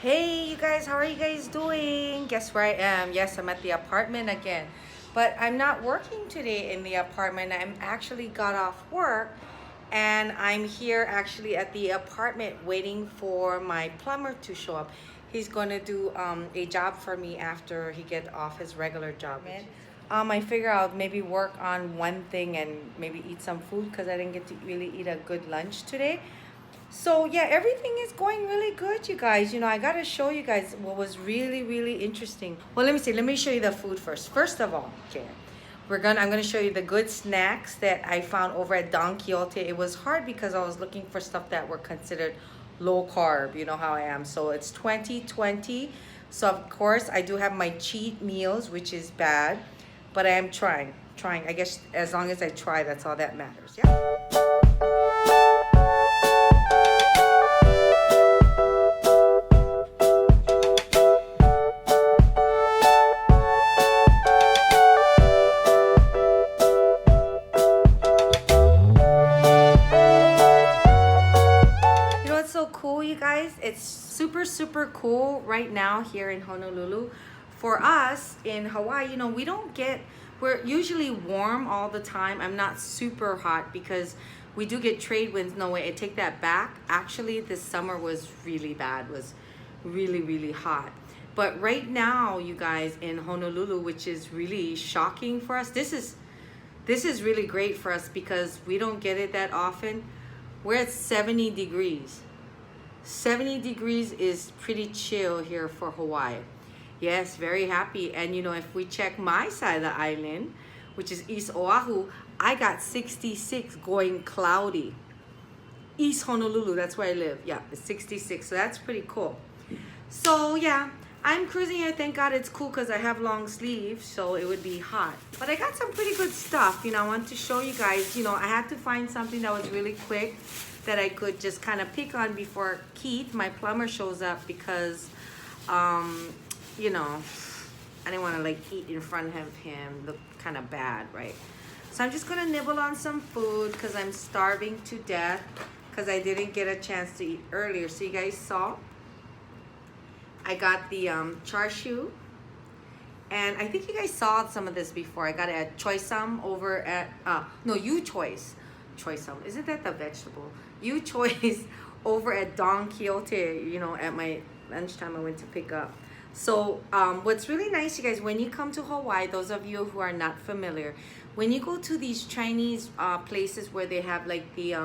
Hey, you guys, how are you guys doing? Guess where I am? Yes, I'm at the apartment again. But I'm not working today in the apartment. I'm actually got off work and I'm here actually at the apartment waiting for my plumber to show up. He's going to do a job for me after he get off his regular job. I figure I'll maybe work on one thing and maybe eat some food because I didn't get to really eat a good lunch today. So yeah, everything is going really good, you guys. I gotta show you guys what was really, really interesting. Well, let me see. Let me show you the food first. First of all, okay, I'm gonna show you the good snacks that I found over at Don Quixote. It was hard because I was looking for stuff that were considered low carb. You know how I am. So it's 2020. So of course I do have my cheat meals, which is bad, but I am trying. I guess as long as I try, that's all that matters. Yeah. You know what's so cool, you guys? It's super, super cool right now here in Honolulu. For us in Hawaii, we don't get, we're usually warm all the time. I'm not super hot because we do get trade winds. No way, I take that back. Actually, this summer was really bad, was really, really hot. But right now, you guys, in Honolulu, which is really shocking for us, this is really great for us because we don't get it that often. We're at 70 degrees. 70 degrees is pretty chill here for Hawaii. Yes, very happy. And if we check my side of the island, which is East Oahu, I got 66 going cloudy. East Honolulu, that's where I live. Yeah, it's 66. So that's pretty cool. So yeah, I'm cruising here. Thank God it's cool because I have long sleeves, so it would be hot. But I got some pretty good stuff. I want to show you guys. I had to find something that was really quick that I could just kind of pick on before Keith, my plumber, shows up because, you know, I didn't want to like eat in front of him. Look kind of bad, right? So I'm just gonna nibble on some food because I'm starving to death because I didn't get a chance to eat earlier. So you guys saw I got the char siu, and I think you guys saw some of this before. I got it at Choisam over at no, you choice Choisam. Isn't that the vegetable? You choice over at Don Quixote. At my lunchtime I went to pick up. So what's really nice, you guys, when you come to Hawaii, those of you who are not familiar, when you go to these Chinese places where they have like the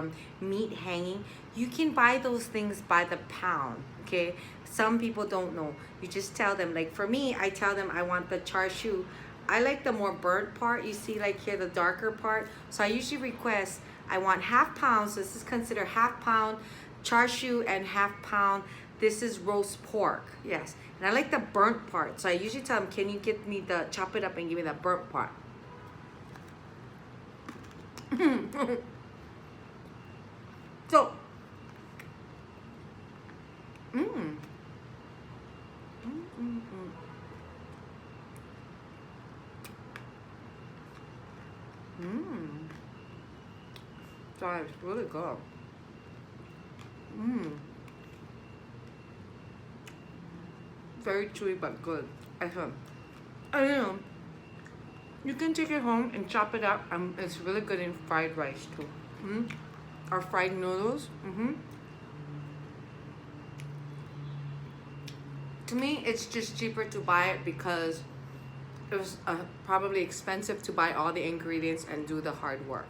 meat hanging, you can buy those things by the pound. Okay, some people don't know. You just tell them, like for me, I tell them I want the char siu. I like the more burnt part. You see like here, the darker part. So I usually request, I want half pound. So this is considered half pound char siu and half pound. This is roast pork. Yes. And I like the burnt part. So I usually tell them, can you get me chop it up and give me the burnt part? So, mm, mm, mm, mm. Mm. That is really good. Mm. Very chewy but good. Excellent. And you can take it home and chop it up. It's really good in fried rice too. Mm. Or fried noodles. To me, it's just cheaper to buy it because it was probably expensive to buy all the ingredients and do the hard work.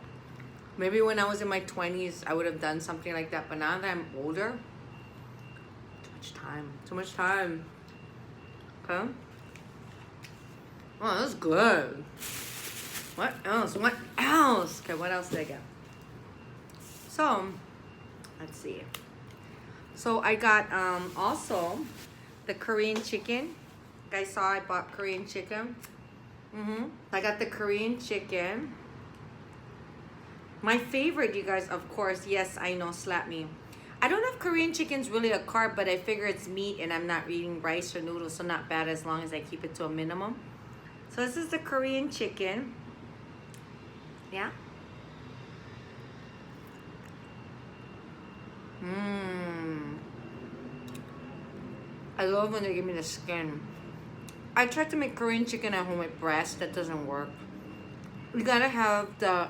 Maybe when I was in my 20s, I would have done something like that. But now that I'm older, too much time. Too much time. Okay? Oh, that's good. What else? What else? Okay, what else did I get? So, let's see. So I got also the Korean chicken. You guys saw I bought Korean chicken. I got the Korean chicken. My favorite, you guys, of course, yes, I know, slap me. I don't know if Korean chicken's really a carb, but I figure it's meat and I'm not eating rice or noodles, so not bad as long as I keep it to a minimum. So this is the Korean chicken. Yeah. Mmm. I love when they give me the skin. I tried to make Korean chicken at home with breast. That doesn't work. You gotta have the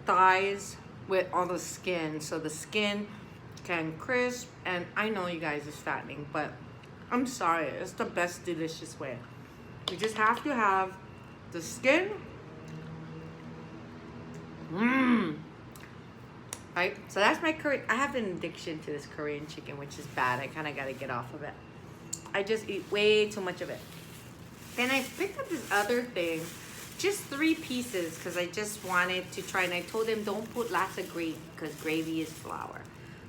thighs with all the skin, so the skin can crisp. And I know you guys is fattening, but I'm sorry, it's the best delicious way. You just have to have the skin. Right, so that's my Korean. I have an addiction to this Korean chicken, which is bad. I kind of got to get off of it. I just eat way too much of it. Then I picked up this other thing, just 3 pieces, because I just wanted to try. And I told them don't put lots of gravy, because gravy is flour.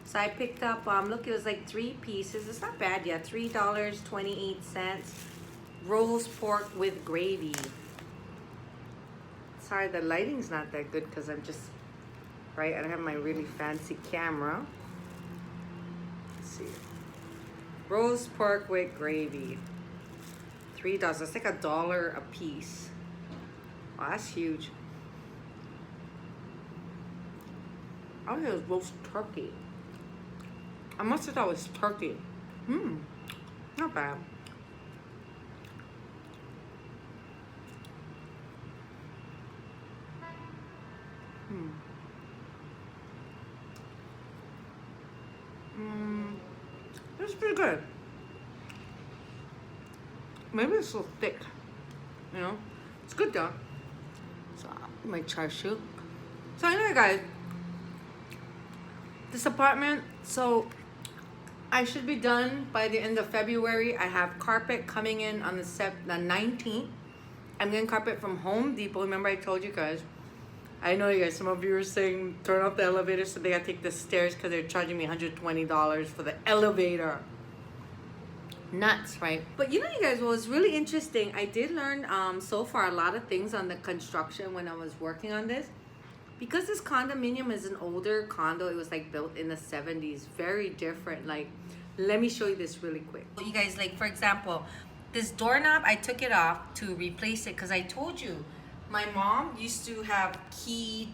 So I picked up, look, it was like 3 pieces. It's not bad yet. $3.28. Roast pork with gravy. Sorry, the lighting's not that good because I'm just, right? I don't have my really fancy camera. Let's see. Roast pork with gravy. $3. That's like $1 a piece. Wow, that's huge. I thought it was roast turkey. I must have thought it was turkey. Not bad. It's pretty good. Maybe it's so thick, you know? It's good though. So, my char siu. So anyway, guys, this apartment, so I should be done by the end of February. I have carpet coming in on the 19th. I'm getting carpet from Home Depot. Remember I told you guys. I know you guys, some of you were saying turn off the elevator so they gotta take the stairs because they're charging me $120 for the elevator. Nuts, right? But you know, you guys, what was really interesting, I did learn so far a lot of things on the construction when I was working on this. Because this condominium is an older condo, it was like built in the 70s, very different. Like, let me show you this really quick. You guys, like for example, this doorknob, I took it off to replace it because I told you, my mom used to have key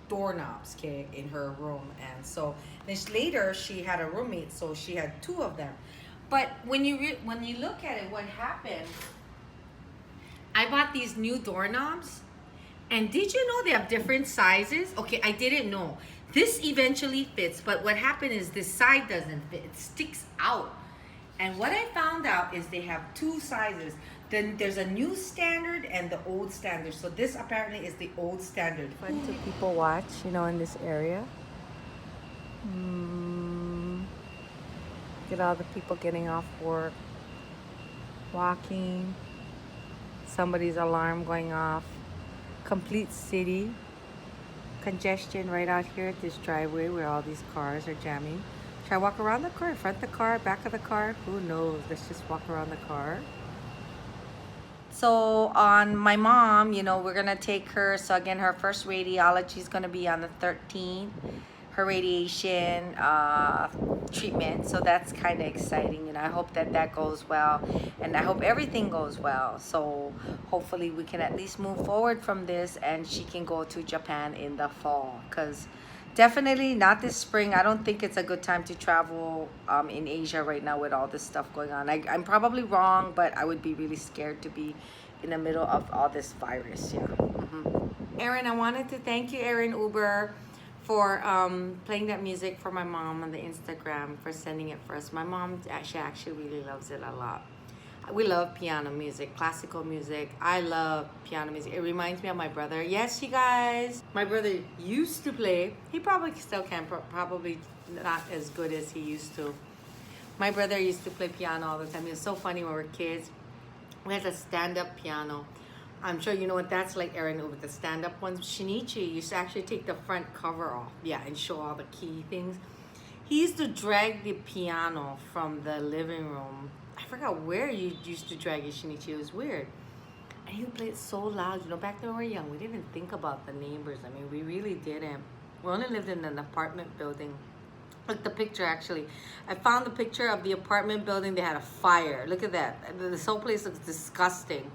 doorknobs, okay, in her room. And so then later she had a roommate, so she had 2 of them. But when you look at it, what happened, I bought these new doorknobs. And did you know they have different sizes? Okay, I didn't know. This eventually fits, but what happened is this side doesn't fit. It sticks out. And what I found out is they have 2 sizes. Then there's a new standard and the old standard. So this apparently is the old standard. Fun to people watch, you know, in this area. Look at all the people getting off work, walking. Somebody's alarm going off. Complete city. Congestion right out here at this driveway where all these cars are jamming. Should I walk around the car, front of the car, back of the car? Who knows? Let's just walk around the car. So on my mom, you know, we're gonna take her. So again, her first radiology is gonna be on the 13th. Her radiation treatment. So that's kind of exciting. You know, I hope that that goes well, and I hope everything goes well. So hopefully we can at least move forward from this, and she can go to Japan in the fall. Because definitely not this spring. I don't think it's a good time to travel in Asia right now with all this stuff going on. I'm probably wrong, but I would be really scared to be in the middle of all this virus. Yeah. Aaron, I wanted to thank you, Aaron Uber, for playing that music for my mom on the Instagram, for sending it for us. My mom, she actually really loves it a lot. We love piano music, classical music. I love piano music. It reminds me of my brother. Yes, you guys. My brother used to play. He probably still can, probably not as good as he used to. My brother used to play piano all the time. It was so funny when we were kids. We had a stand-up piano. I'm sure you know what that's like, Erin, with the stand-up ones. Shinichi used to actually take the front cover off, yeah, and show all the key things. He used to drag the piano from the living room. I forgot where you used to drag it, Shinichi. It was weird. And he would play it so loud. You know, back then we were young, we didn't even think about the neighbors. I mean, we really didn't. We only lived in an apartment building. Look, the picture, actually. I found the picture of the apartment building. They had a fire. Look at that. This whole place looks disgusting.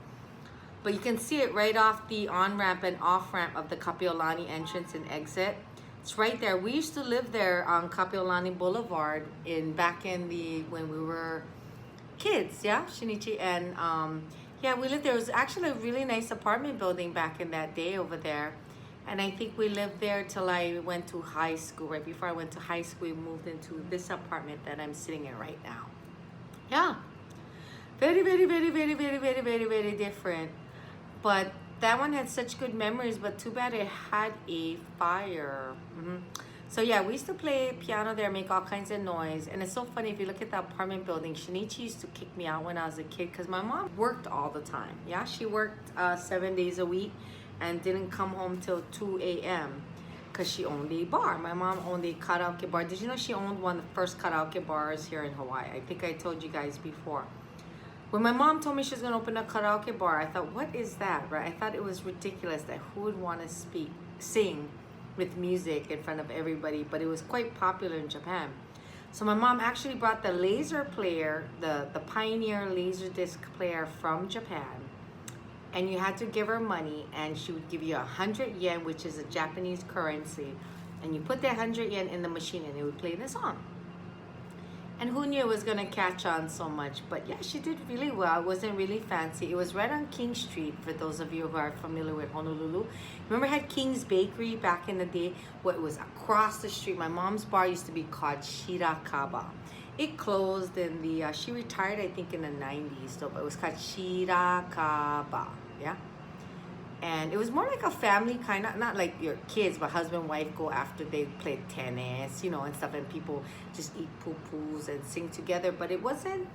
But you can see it right off the on-ramp and off-ramp of the Kapiolani entrance and exit. It's right there. We used to live there on Kapiolani Boulevard back in when we were kids, yeah, Shinichi. And yeah, we lived there. It was actually a really nice apartment building back in that day over there. And I think we lived there till I went to high school. Right before I went to high school, we moved into this apartment that I'm sitting in right now. Yeah, very, very, very, very, very, very, very, very different. But that one had such good memories, but too bad it had a fire. So yeah, we used to play piano there, make all kinds of noise. And it's so funny, if you look at the apartment building, Shinichi used to kick me out when I was a kid because my mom worked all the time. Yeah, she worked 7 days a week and didn't come home till 2 a.m. because she owned a bar. My mom owned a karaoke bar. Did you know she owned one of the first karaoke bars here in Hawaii? I think I told you guys before. When my mom told me she was going to open a karaoke bar, I thought, what is that, right? I thought it was ridiculous that who would want to sing with music in front of everybody, but it was quite popular in Japan. So my mom actually brought the laser player, the Pioneer laser disc player from Japan, and you had to give her money, and she would give you 100 yen, which is a Japanese currency, and you put that 100 yen in the machine and it would play the song. And who knew it was going to catch on so much? But yeah, she did really well. It wasn't really fancy. It was right on King Street, for those of you who are familiar with Honolulu. Remember, I had King's Bakery back in the day? Well, it was across the street. My mom's bar used to be called Shirakaba. It closed in the, she retired, I think, in the 90s. So it was called Shirakaba, yeah? And it was more like a family kind of, not like your kids, but husband, wife go after they play tennis, you know, and stuff, and people just eat poo-poos and sing together. But it wasn't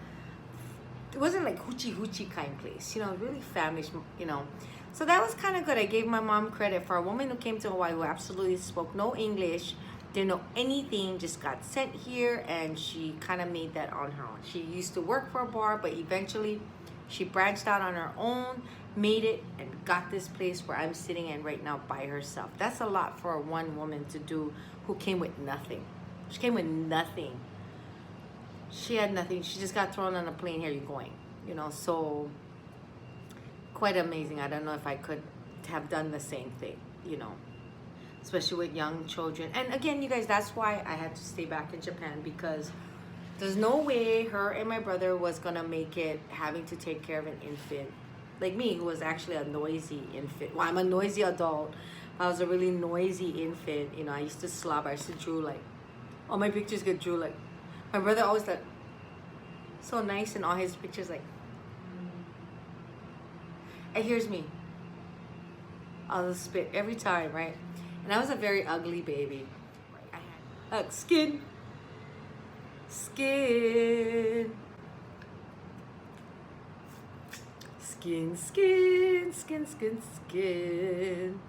like hoochie kind place, you know, really family, you know. So that was kind of good. I gave my mom credit for a woman who came to Hawaii who absolutely spoke no English, didn't know anything, just got sent here, and she kind of made that on her own. She used to work for a bar, but eventually she branched out on her own, made it, and got this place where I'm sitting in right now by herself. That's a lot for one woman to do who came with nothing. She came with nothing. She had nothing. She just got thrown on a plane. Here you're going. You know, so quite amazing. I don't know if I could have done the same thing, you know, especially with young children. And again, you guys, that's why I had to stay back in Japan, because there's no way her and my brother was gonna make it having to take care of an infant like me, who was actually a noisy infant. Well, I'm a noisy adult. I was a really noisy infant. You know, I used to slobber. I used to drool, like, all my pictures get drool, like, my brother always like, so nice in all his pictures, like, and here's me. I'll just spit every time, right? And I was a very ugly baby. I had skin. Skin, skin, skin, skin, skin, skin.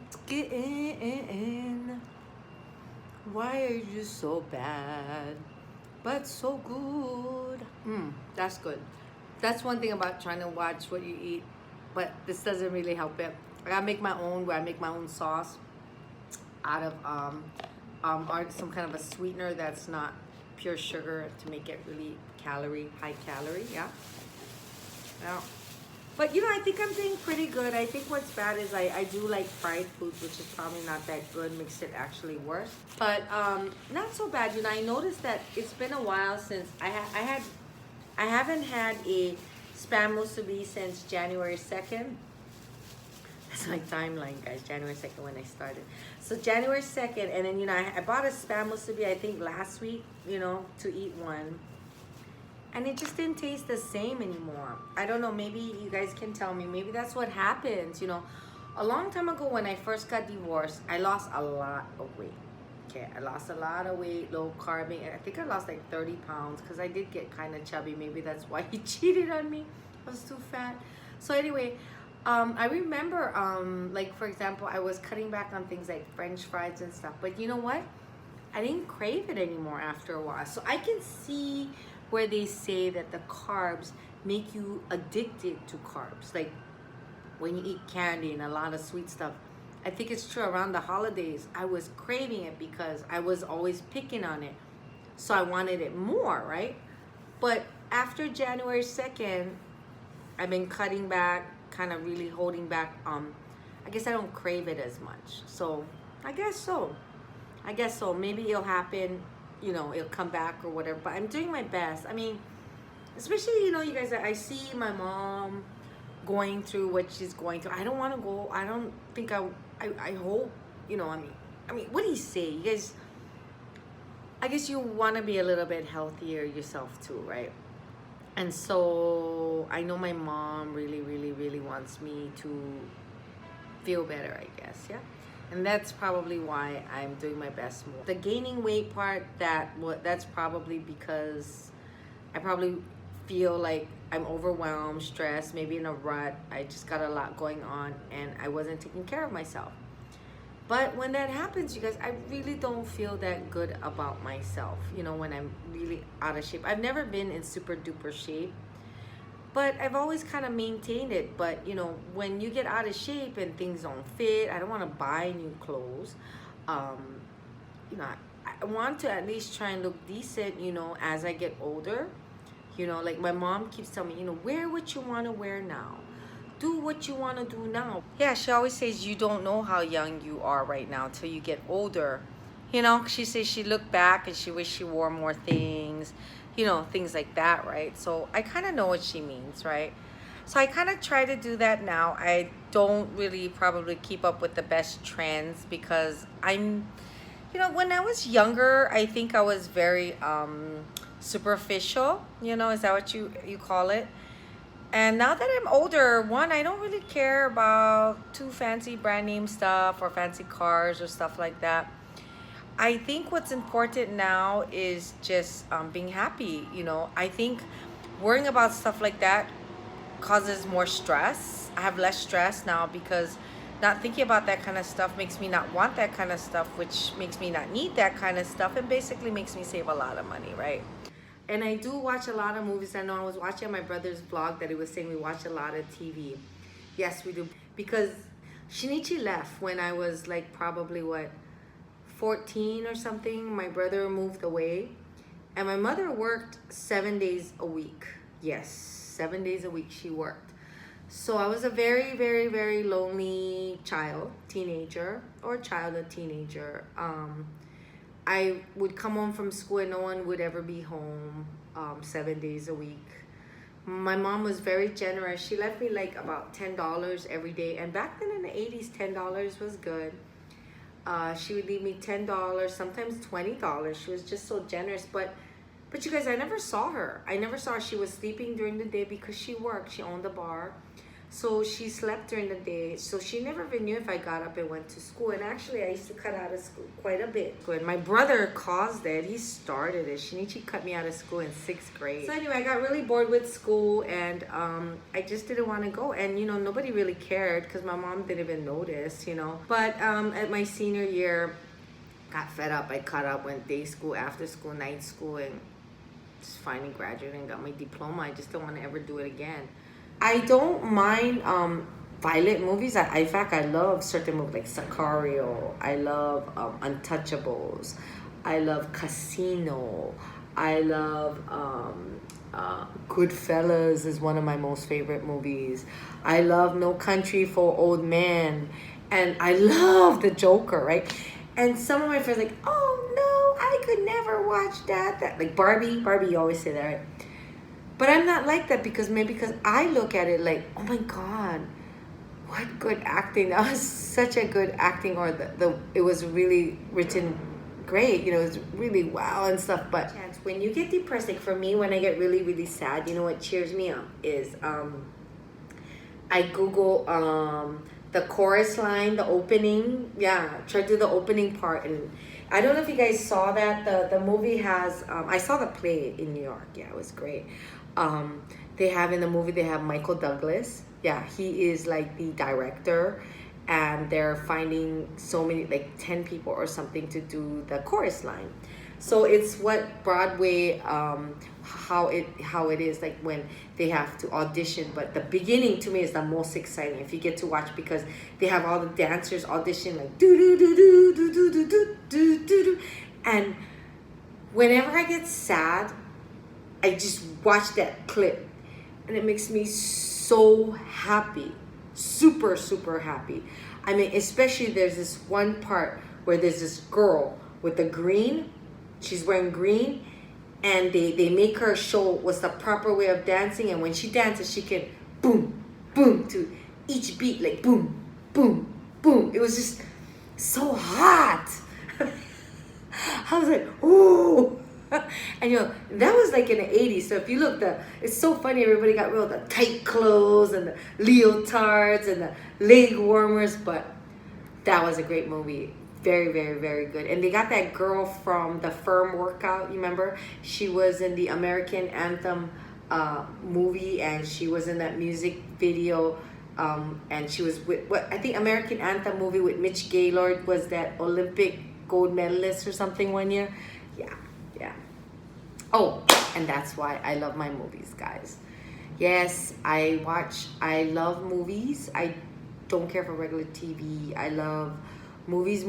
Skin. Why are you so bad, but so good? That's good. That's one thing about trying to watch what you eat, but this doesn't really help it. I gotta make my own, where I make my own sauce out of some kind of a sweetener that's not pure sugar, to make it really high calorie, yeah. Now, but you know, I think I'm doing pretty good. I think what's bad is I do like fried foods, which is probably not that good, makes it actually worse. But not so bad. You know, I noticed that it's been a while since I haven't had a spam musubi since January 2nd. That's my timeline, guys. January 2nd when I started. So January 2nd, and then, you know, I bought a spam musubi, I think, last week, you know, to eat one. And it just didn't taste the same anymore. I don't know, maybe you guys can tell me. Maybe that's what happens, you know. A long time ago when I first got divorced, I lost a lot of weight. Okay, I lost a lot of weight, low carbing, and I think I lost like 30 pounds because I did get kind of chubby. Maybe that's why he cheated on me. I was too fat. So anyway, I remember, like, for example, I was cutting back on things like French fries and stuff. But you know what? I didn't crave it anymore after a while. So I can see where they say that the carbs make you addicted to carbs. Like when you eat candy and a lot of sweet stuff. I think it's true around the holidays, I was craving it because I was always picking on it. So I wanted it more, right? But after January 2nd, I've been cutting back, kind of really holding back. I guess I don't crave it as much. So I guess so. I guess so. Maybe it'll happen, you know, it'll come back or whatever. But I'm doing my best. I mean, especially, you know, you guys, I see my mom going through what she's going through. I don't want to go. I don't think I hope, you know, I mean, what do you say? You guys, I guess you want to be a little bit healthier yourself too, right? And so I know my mom really, really, really wants me to feel better, I guess, yeah. And that's probably why I'm doing my best more. The gaining weight part, that's probably because I probably feel like I'm overwhelmed, stressed, maybe in a rut. I just got a lot going on and I wasn't taking care of myself. But when that happens, you guys, I really don't feel that good about myself, you know, when I'm really out of shape. I've never been in super duper shape, but I've always kind of maintained it. But, you know, when you get out of shape and things don't fit, I don't want to buy new clothes. You know, I want to at least try and look decent, you know, as I get older. You know, like my mom keeps telling me, you know, wear what you want to wear now. Do what you want to do now. Yeah, she always says you don't know how young you are right now till you get older. You know, she says she looked back and she wished she wore more things, you know, things like that, right? So I kind of know what she means, right? So I kind of try to do that now. I don't really probably keep up with the best trends because I'm, you know, when I was younger, I think I was very superficial, you know, is that what you call it? And now that I'm older, one, I don't really care about too fancy brand name stuff or fancy cars or stuff like that. I think what's important now is just being happy. You know, I think worrying about stuff like that causes more stress. I have less stress now because not thinking about that kind of stuff makes me not want that kind of stuff, which makes me not need that kind of stuff and basically makes me save a lot of money, right? And I do watch a lot of movies. I know I was watching my brother's vlog that he was saying we watch a lot of TV. Yes, we do. Because Shinichi left when I was like probably, what, 14 or something. My brother moved away. And my mother worked 7 days a week. Yes, 7 days a week she worked. So I was a very, very, very lonely child, teenager, or a teenager. I would come home from school and no one would ever be home 7 days a week. My mom was very generous. She left me like about $10 every day. And back then in the 80s, $10 was good. She would leave me $10, sometimes $20. She was just so generous. But you guys, I never saw her. I never saw her. She was sleeping during the day because she worked. She owned a bar. So she slept during the day. So she never even knew if I got up and went to school. And actually, I used to cut out of school quite a bit. Good. My brother caused it. He started it. Shinichi cut me out of school in 6th grade. So anyway, I got really bored with school and I just didn't want to go. And, you know, nobody really cared because my mom didn't even notice, you know. But at my senior year, got fed up. I cut up, went day school, after school, night school, and just finally graduated and got my diploma. I just don't want to ever do it again. I don't mind violent movies. In fact, I love certain movies like Sicario. I love Untouchables. I love Casino. I love Goodfellas is one of my most favorite movies. I love No Country for Old Men. And I love The Joker, right? And some of my friends are like, oh no, I could never watch that. Like Barbie, you always say that, right? But I'm not like that because I look at it like, oh my God, what good acting. That was such a good acting, or it was really written great. You know, it was really wow and stuff. But when you get depressed, like for me, when I get really, really sad, you know what cheers me up is I Google the chorus line, the opening. Yeah, try to do the opening part. And I don't know if you guys saw that. The movie has, I saw the play in New York. Yeah, it was great. They have in the movie, they have Michael Douglas. Yeah, he is like the director, and they're finding so many, like 10 people or something to do the chorus line. So it's what Broadway, how it is like when they have to audition. But the beginning to me is the most exciting if you get to watch, because they have all the dancers audition like do do do do do do do do do do. And whenever I get sad, I just watch that clip and it makes me so happy. super, super happy. I mean, especially there's this one part where there's this girl with the green, she's wearing green, and they make her show what's the proper way of dancing, and when she dances, she can boom, boom to each beat, like boom, boom, boom. It was just so hot. I was like, ooh. And that was like in the 80s. So if you look, it's so funny, everybody got real the tight clothes and the leotards and the leg warmers, but that was a great movie. Very, very, very good. And they got that girl from the Firm Workout, you remember? She was in the American Anthem movie, and she was in that music video, and she was with, what I think American Anthem movie with Mitch Gaylord was that Olympic gold medalist or something one year. Yeah. Oh, and that's why I love my movies, guys. Yes, I love movies. I don't care for regular TV. I love movies.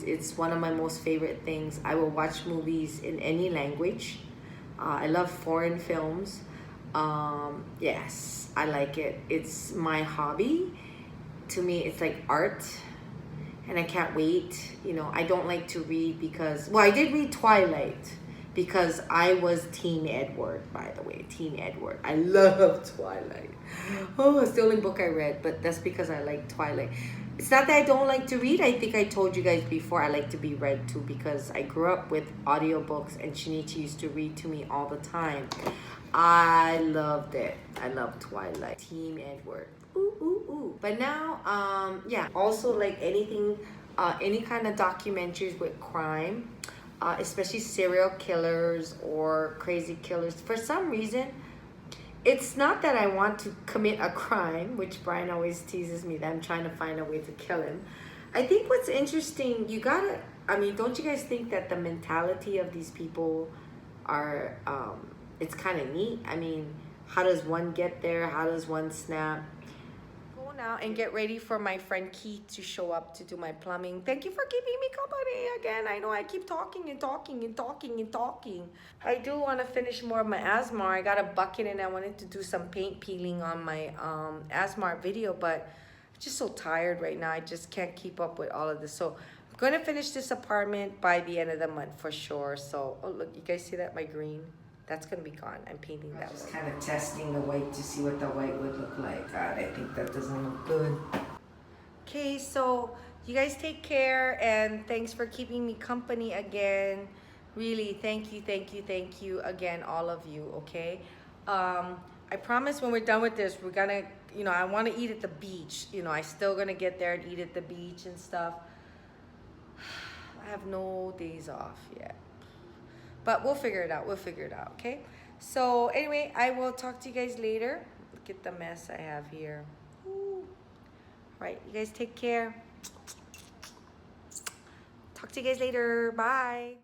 It's one of my most favorite things. I will watch movies in any language. I love foreign films. Yes, I like it. It's my hobby. To me, it's like art. And I can't wait. I don't like to read because, well, I did read Twilight because I was Teen Edward, by the way. Teen Edward. I love Twilight. Oh, it's the only book I read, but that's because I like Twilight. It's not that I don't like to read. I think I told you guys before I like to be read to because I grew up with audiobooks and Shinichi used to read to me all the time. I loved it. I love Twilight. Team Edward. Ooh. But now, yeah, also like anything, any kind of documentaries with crime, especially serial killers or crazy killers. For some reason, it's not that I want to commit a crime, which Brian always teases me that I'm trying to find a way to kill him. I think what's interesting, don't you guys think that the mentality of these people are, it's kind of neat? I mean, how does one get there? How does one snap? Go now and get ready for my friend Keith to show up to do my plumbing. Thank you for keeping me company again. I know I keep talking. I do want to finish more of my Asmar. I got a bucket and I wanted to do some paint peeling on my Asmar video, but I'm just so tired right now. I just can't keep up with all of this. So I'm going to finish this apartment by the end of the month for sure. So, oh look, you guys see that? My green? That's going to be gone. I'm painting that. Just kind of testing the white to see what the white would look like. God, I think that doesn't look good. Okay, so you guys take care and thanks for keeping me company again. Really, thank you again, all of you, okay? I promise when we're done with this, we're gonna, I want to eat at the beach. I still gonna get there and eat at the beach and stuff. I have no days off yet. But we'll figure it out, okay? So anyway, I will talk to you guys later. Look at the mess I have here. Ooh. Right, you guys take care. Talk to you guys later. Bye.